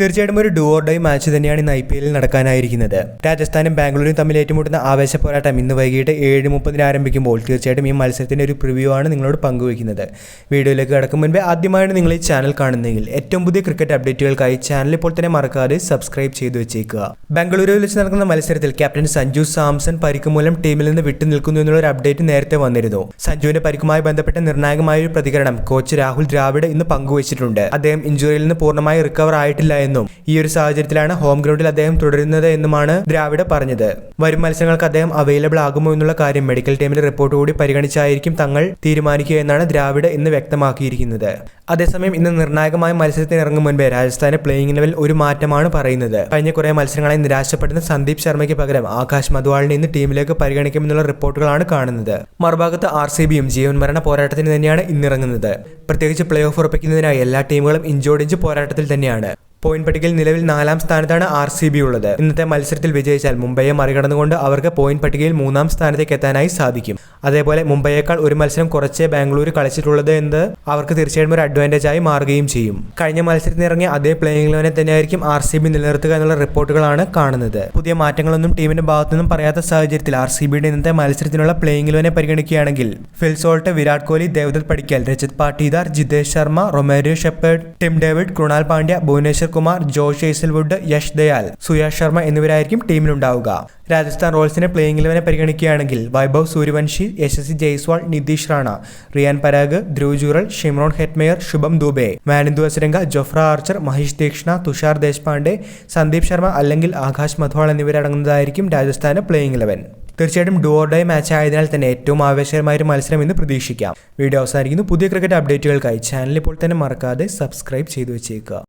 തീർച്ചയായിട്ടും ഒരു do or dye match തന്നെയാണ് ഇന്ന് IPL നടക്കാനായിരിക്കുന്നത്. രാജസ്ഥാനും ബാംഗ്ലൂരും തമ്മിൽ ഏറ്റുമുട്ടുന്ന ആവേശ പോരാട്ടം ഇന്ന് വൈകിട്ട് 7:30 ആരംഭിക്കുമ്പോൾ തീർച്ചയായിട്ടും ഈ മത്സരത്തിന്റെ ഒരു പ്രിവ്യൂ ആണ് നിങ്ങളോട് പങ്കുവയ്ക്കുന്നത്. വീഡിയോയിലേക്ക് കടക്കും മുൻപേ ആദ്യമായാണ് നിങ്ങൾ ഈ ചാനൽ കാണുന്നതെങ്കിൽ ഏറ്റവും പുതിയ ക്രിക്കറ്റ് അപ്ഡേറ്റുകൾക്കായി ചാനൽ ഇപ്പോൾ തന്നെ മറക്കാതെ സബ്സ്ക്രൈബ് ചെയ്തു വെച്ചേക്കുക. ബംഗളൂരുവിൽ വെച്ച് നടക്കുന്ന മത്സരത്തിൽ ക്യാപ്റ്റൻ സഞ്ജു സാംസൺ പരിക്ക് മൂലം ടീമിൽ നിന്ന് വിട്ടുനിൽക്കുന്നു എന്നുള്ള ഒരു അപ്ഡേറ്റ് നേരത്തെ വന്നിരുന്നു. സഞ്ജുവിന്റെ പരിക്കുമായി ബന്ധപ്പെട്ട നിർണായകമായ ഒരു പ്രതികരണം കോച്ച് രാഹുൽ ദ്രാവിഡ് ഇന്ന് പങ്കുവച്ചിട്ടുണ്ട്. അദ്ദേഹം ഇഞ്ചുറിയിൽ നിന്ന് പൂർണ്ണമായി റിക്കവർ ആയിട്ടില്ല എന്നും ഈ ഒരു സാഹചര്യത്തിലാണ് ഹോം ഗ്രൗണ്ടിൽ അദ്ദേഹം തുടരുന്നത് എന്നുമാണ് ദ്രാവിഡ് പറഞ്ഞത്. വരും മത്സരങ്ങൾക്ക് അദ്ദേഹം അവൈലബിൾ ആകുമോ എന്നുള്ള കാര്യം മെഡിക്കൽ ടീമിന്റെ റിപ്പോർട്ട് കൂടി പരിഗണിച്ചായിരിക്കും തങ്ങൾ തീരുമാനിക്കുക എന്നാണ് ദ്രാവിഡ് ഇന്ന് വ്യക്തമാക്കിയിരിക്കുന്നത്. അതേസമയം ഇന്ന് നിർണായകമായ മത്സരത്തിന് ഇറങ്ങും മുൻപേ രാജസ്ഥാന്റെ പ്ലേയിങ് ലെവൽ ഒരു മാറ്റമാണ് പറയുന്നത്. കഴിഞ്ഞ കുറെ മത്സരങ്ങളായി നിരാശപ്പെടുന്ന സന്ദീപ് ശർമ്മയ്ക്ക് പകരം ആകാശ് മധ്വാളിനെ ഇന്ന് ടീമിലേക്ക് പരിഗണിക്കുമെന്നുള്ള റിപ്പോർട്ടുകളാണ് കാണുന്നത്. മറുഭാഗത്ത് RCBയും ജീവൻ മരണ പോരാട്ടത്തിന് തന്നെയാണ് ഇന്നിറങ്ങുന്നത്. പ്രത്യേകിച്ച് പ്ലേ ഓഫ് ഉറപ്പിക്കുന്നതിനായി എല്ലാ ടീമുകളും ഇഞ്ചോടിഞ്ച് പോരാട്ടത്തിൽ തന്നെയാണ്. പോയിന്റ് പട്ടികയിൽ നിലവിൽ 4ാം സ്ഥാനത്താണ് RCB ഉള്ളത്. ഇന്നത്തെ മത്സരത്തിൽ വിജയിച്ചാൽ മുംബൈയെ മറികടന്നുകൊണ്ട് അവർക്ക് പോയിന്റ് പട്ടികയിൽ 3ാം സ്ഥാനത്തേക്ക് എത്താനായി സാധിക്കും. അതേപോലെ മുംബൈയേക്കാൾ ഒരു മത്സരം കുറച്ചേ ബാംഗ്ലൂർ കളിച്ചിട്ടുള്ളത് എന്ന് അവർക്ക് തീർച്ചയായും ഒരു അഡ്വാൻറ്റേജ് ആയി മാറുകയും ചെയ്യും. കഴിഞ്ഞ മത്സരത്തിന് ഇറങ്ങിയ അതേ പ്ലേയിങ് ലെവനെ തന്നെയായിരിക്കും RCB നിലനിർത്തുക എന്നുള്ള റിപ്പോർട്ടുകളാണ് കാണുന്നത്. പുതിയ മാറ്റങ്ങളൊന്നും ടീമിന്റെ ഭാഗത്തു നിന്നും പറയാത്ത സാഹചര്യത്തിൽ RCBയുടെ ഇന്നത്തെ മത്സരത്തിനുള്ള പ്ലേയിങ് ലെവനെ പരിഗണിക്കുകയാണെങ്കിൽ Phil Salt, Virat Kohli, Devdutt Padikkal, Rajat Patidar, Jitesh Sharma, Romario Shepherd, Tim David, Krunal Pandya, Bhuvneshwar Kumar, Josh Hazlewood, Yash Dayal, Suyash Sharma എന്നിവരായിരിക്കും ടീമിലുണ്ടാവുക. രാജസ്ഥാൻ റോയൽസിന്റെ പ്ലേയിങ് ലെവനെ പരിഗണിക്കുകയാണെങ്കിൽ Vaibhav Suryavanshi, Yashasvi Jaiswal, Nitish Rana, Riyan Parag, Dhruv Jurel, Shimron Hetmyer, Shubham Dubey, Wanindu Hasaranga, Jofra Archer, Maheesh Theekshana, Tushar Deshpande, Sandeep Sharma അല്ലെങ്കിൽ ആകാശ് മധ്വാൾ എന്നിവരടങ്ങുന്നതായിരിക്കും രാജസ്ഥാന്റെ പ്ലേയിങ് ലെവൻ. തീർച്ചയായിട്ടും ഡു ഓർ ഡൈ മാച്ച് ആയതിനാൽ തന്നെ ഏറ്റവും ആവേശകരമായ ഒരു മത്സരം ഇന്ന് പ്രതീക്ഷിക്കാം. വീഡിയോ അവസാനിക്കുന്നു. പുതിയ ക്രിക്കറ്റ് അപ്ഡേറ്റുകൾക്കായി ചാനൽ ഇപ്പോൾ തന്നെ മറക്കാതെ സബ്സ്ക്രൈബ് ചെയ്തു വെച്ചേക്കുക.